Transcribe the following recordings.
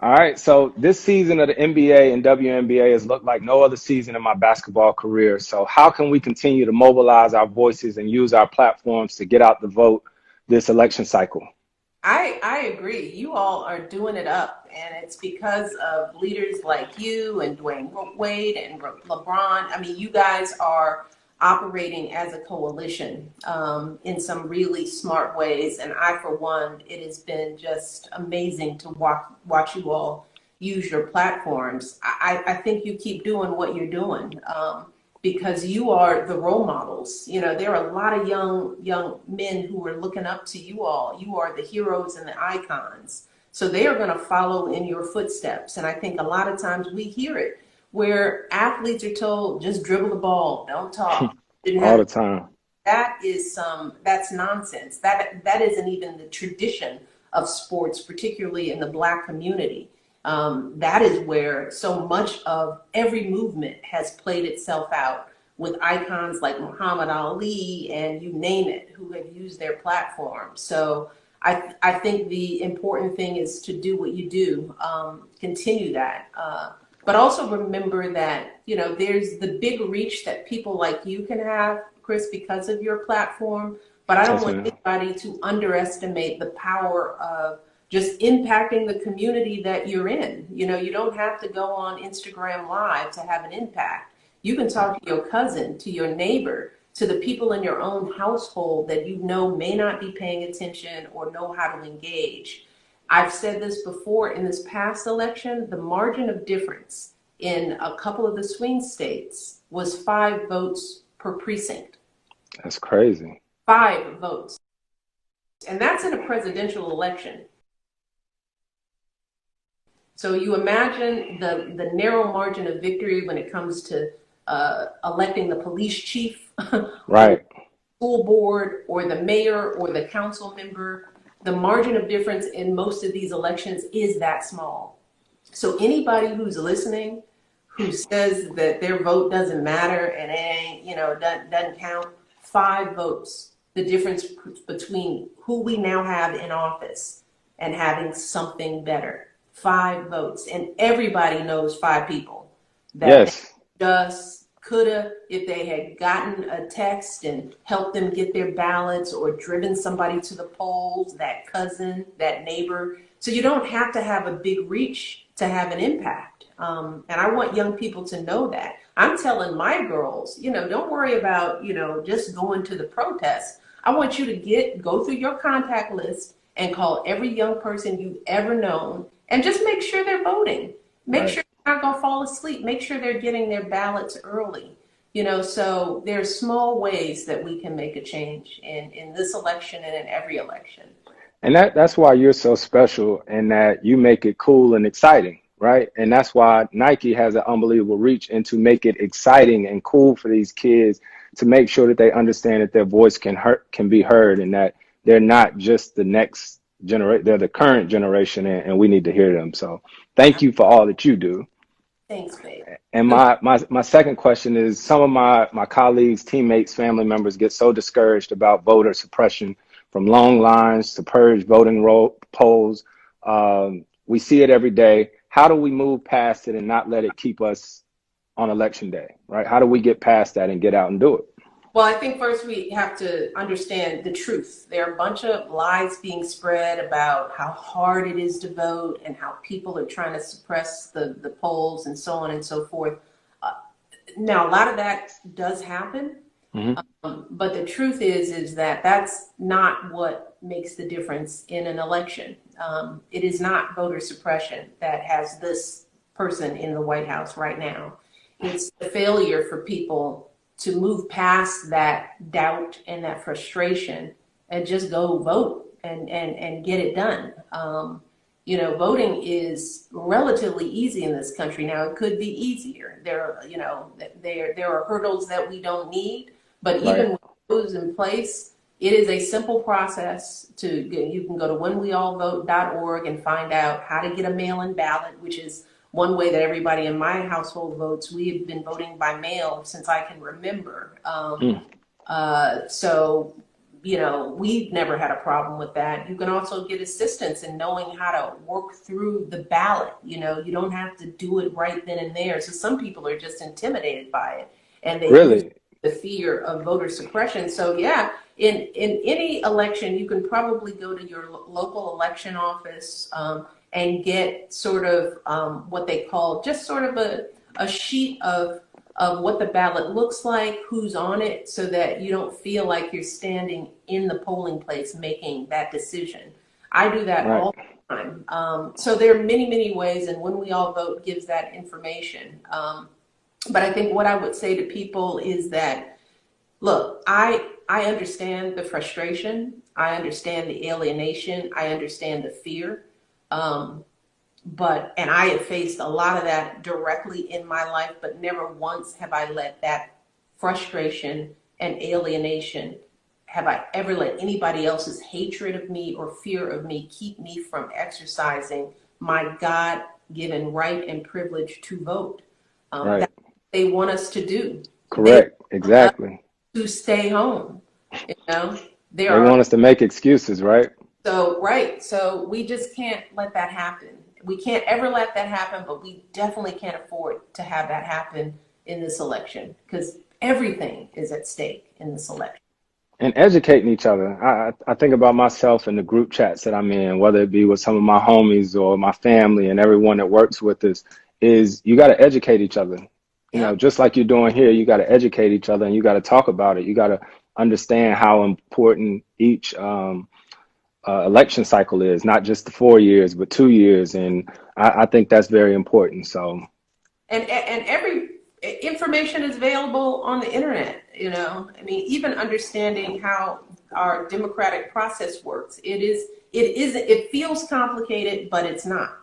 All right, so this season of the NBA and WNBA has looked like no other season in my basketball career. So how can we continue to mobilize our voices and use our platforms to get out the vote this election cycle? I agree. You all are doing it up, and it's because of leaders like you and Dwayne Wade and LeBron. I mean, you guys are operating as a coalition in some really smart ways. And I, for one, it has been just amazing to watch you all use your platforms. I think you keep doing what you're doing. Because you are the role models. You know, there are a lot of young men who are looking up to you all. You are the heroes and the icons. So they are going to follow in your footsteps. And I think a lot of times we hear it where athletes are told, just dribble the ball, don't talk. Didn't All have the time. that's nonsense. That isn't even the tradition of sports, particularly in the Black community. That is where so much of every movement has played itself out with icons like Muhammad Ali and you name it, who have used their platform. So I think the important thing is to do what you do, continue that. But also remember that, you know, there's the big reach that people like you can have, Chris, because of your platform. But I don't Yes, want ma'am. anybody to underestimate the power of just impacting the community that you're in. You know, you don't have to go on Instagram Live to have an impact. You can talk to your cousin, to your neighbor, to the people in your own household that you know may not be paying attention or know how to engage. I've said this before in this past election, the margin of difference in a couple of the swing states was 5 votes per precinct. That's crazy. 5 votes. And that's in a presidential election. So you imagine the narrow margin of victory when it comes to electing the police chief or Right. school board or the mayor or the council member. The margin of difference in most of these elections is that small. So anybody who's listening who says that their vote doesn't matter and it ain't, you know, doesn't count, 5 votes, the difference between who we now have in office and having something better. 5 votes. And everybody knows 5 people that they Yes. just coulda, if they had gotten a text and helped them get their ballots or driven somebody to the polls, that cousin, that neighbor. So you don't have to have a big reach to have an impact. And I want young people to know that. I'm telling my girls, you know, don't worry about, you know, just going to the protest. I want you to go through your contact list and call every young person you've ever known and just make sure they're voting. Make Right. sure they're not going to fall asleep. Make sure they're getting their ballots early. You know, so there's small ways that we can make a change in this election and in every election. And that's why you're so special in that you make it cool and exciting, right? And that's why Nike has an unbelievable reach and to make it exciting and cool for these kids to make sure that they understand that their voice can be heard and that they're not just the next generation, they're the current generation and we need to hear them. So thank you for all that you do. Thanks, babe. And my second question is some of my colleagues, teammates, family members get so discouraged about voter suppression from long lines to purge voting polls. We see it every day. How do we move past it and not let it keep us on election day, right? How do we get past that and get out and do it? Well, I think first we have to understand the truth. There are a bunch of lies being spread about how hard it is to vote and how people are trying to suppress the polls and so on and so forth. Uh, Now, a lot of that does happen, Hmm. but the truth is that that's not what makes the difference in an election. It is not voter suppression that has this person in the White House right now. It's the failure for people to move past that doubt and that frustration and just go vote and get it done. You know, voting is relatively easy in this country. Now, it could be easier. There are hurdles that we don't need, but Right. even with those in place, it is a simple process you can go to whenweallvote.org and find out how to get a mail-in ballot, which is one way that everybody in my household votes. We have been voting by mail since I can remember. Mm. So we've never had a problem with that. You can also get assistance in knowing how to work through the ballot. You don't have to do it right then and there. So some people are just intimidated by it, and they use Really? the fear of voter suppression. So yeah, in any election, you can probably go to your local election office and get sort of what they call just sort of a sheet of what the ballot looks like, who's on it, so that you don't feel like you're standing in the polling place making that decision. I do that Right. all the time. So there are many, many ways, and When We All Vote gives that information. But I think what I would say to people is that, look, I understand the frustration. I understand the alienation. I understand the fear. Um, and I have faced a lot of that directly in my life, but never once have I let that frustration and alienation, have I ever let anybody else's hatred of me or fear of me keep me from exercising my God-given right and privilege to vote. Right. That's what they want us to do. They Correct. want us Exactly. to stay home. You know, there They are want us to make excuses, right? right. So we just can't let that happen. We can't ever let that happen, but we definitely can't afford to have that happen in this election because everything is at stake in this election. And educating each other. I think about myself in the group chats that I'm in, whether it be with some of my homies or my family and everyone that works with us, is you got to educate each other. Yeah. Just like you're doing here, you got to educate each other and you got to talk about it. You got to understand how important each election cycle is, not just the 4 years, but 2 years. And I think that's very important. So, And every information is available on the internet. I mean, even understanding how our democratic process works, it feels complicated, but it's not.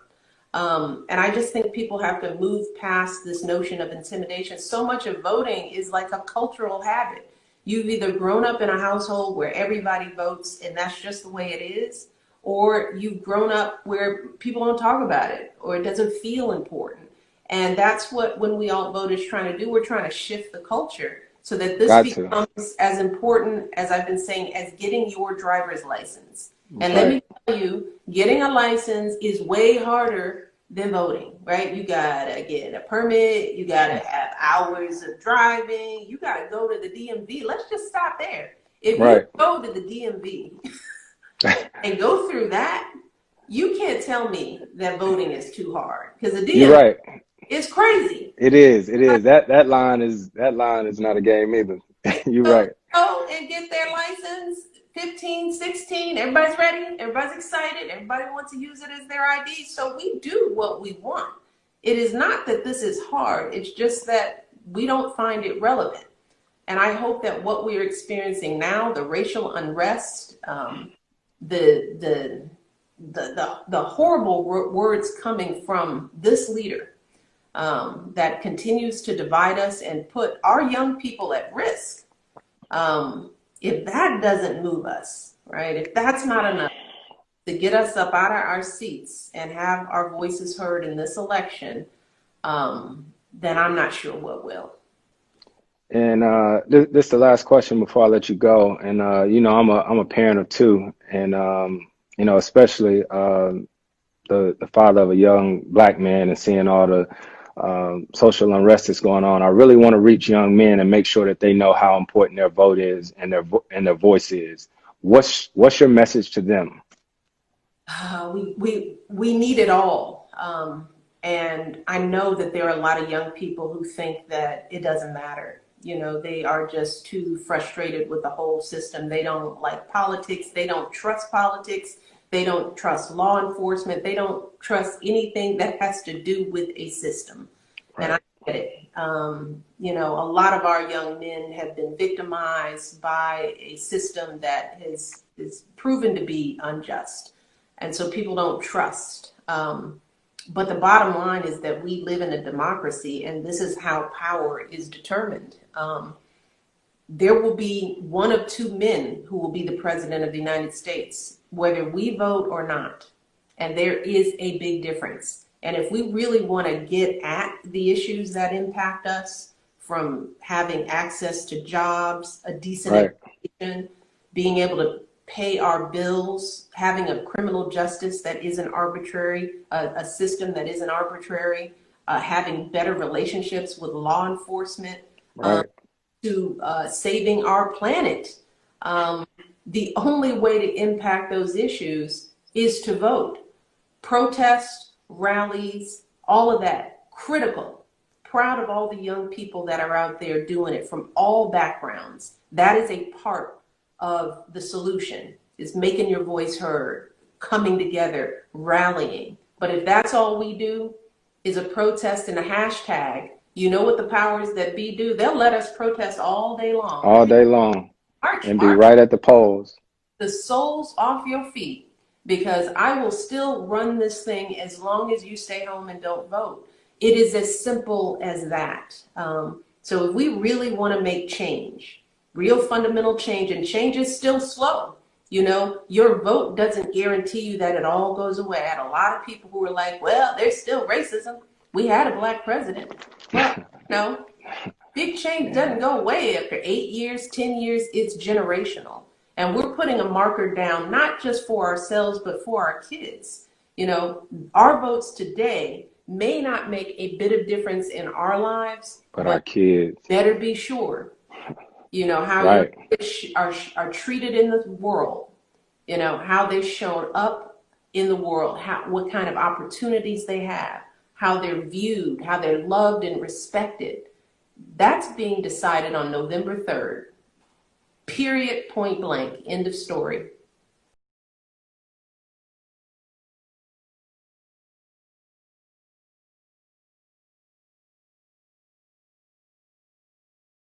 And I just think people have to move past this notion of intimidation. So much of voting is like a cultural habit. You've either grown up in a household where everybody votes and that's just the way it is, or you've grown up where people don't talk about it or it doesn't feel important. And that's what When We All Vote is trying to do. We're trying to shift the culture so that this got to. becomes as important, as I've been saying, as getting your driver's license. That's And let right. me tell you, getting a license is way harder than voting, right? You gotta get a permit, you gotta have hours of driving, you gotta go to the DMV. Let's just stop there. If you Right. go to the DMV and go through that, you can't tell me that voting is too hard because the You're DMV right. is crazy. It is. It is. That line is not a game either. You're So right. go and get their license, 15, 16, everybody's ready, everybody's excited, everybody wants to use it as their ID. So we do what we want. It is not that this is hard, it's just that we don't find it relevant. And I hope that what we're experiencing now, the racial unrest, the horrible words coming from this leader that continues to divide us and put our young people at risk. If that doesn't move us, right? If that's not enough to get us up out of our seats and have our voices heard in this election, then I'm not sure what will. And this is the last question before I let you go. And I'm a parent of two, and especially the father of a young black man and seeing all the social unrest that's going on. I really want to reach young men and make sure that they know how important their vote is and their voice is. What's your message to them? We need it all. And I know that there are a lot of young people who think that it doesn't matter. They are just too frustrated with the whole system. They don't like politics. They don't trust politics. They don't trust law enforcement. They don't trust anything that has to do with a system. Right. And I get it. A lot of our young men have been victimized by a system that is proven to be unjust. And so people don't trust. But the bottom line is that we live in a democracy, and this is how power is determined. There will be one of two men who will be the president of the United States, whether we vote or not. And there is a big difference. And if we really want to get at the issues that impact us, from having access to jobs, a decent Right. education, being able to pay our bills, having a criminal justice that isn't arbitrary, a system that isn't arbitrary, having better relationships with law enforcement, Right. to saving our planet. The only way to impact those issues is to vote. Protest, rallies, all of that, critical. Proud of all the young people that are out there doing it from all backgrounds. That is a part of the solution, is making your voice heard, coming together, rallying. But if that's all we do is a protest and a hashtag, you know what the powers that be do? They'll let us protest all day long. All day long. March, And be march right at the polls. the soles off your feet, because I will still run this thing as long as you stay home and don't vote. It is as simple as that. So if we really want to make change, real fundamental change, and change is still slow. You know, your vote doesn't guarantee you that it all goes away. I had a lot of people who were like, well, there's still racism. We had a black president. Well, no, big change doesn't go away after 8 years, 10 years. It's generational. And we're putting a marker down, not just for ourselves, but for our kids. You know, our votes today may not make a bit of difference in our lives, But our kids. better be sure, you know, how Right. your kids are treated in the world, you know, how they've shown up in the world, what kind of opportunities they have, how they're viewed, how they're loved and respected. That's being decided on November 3rd. Period, point blank, end of story.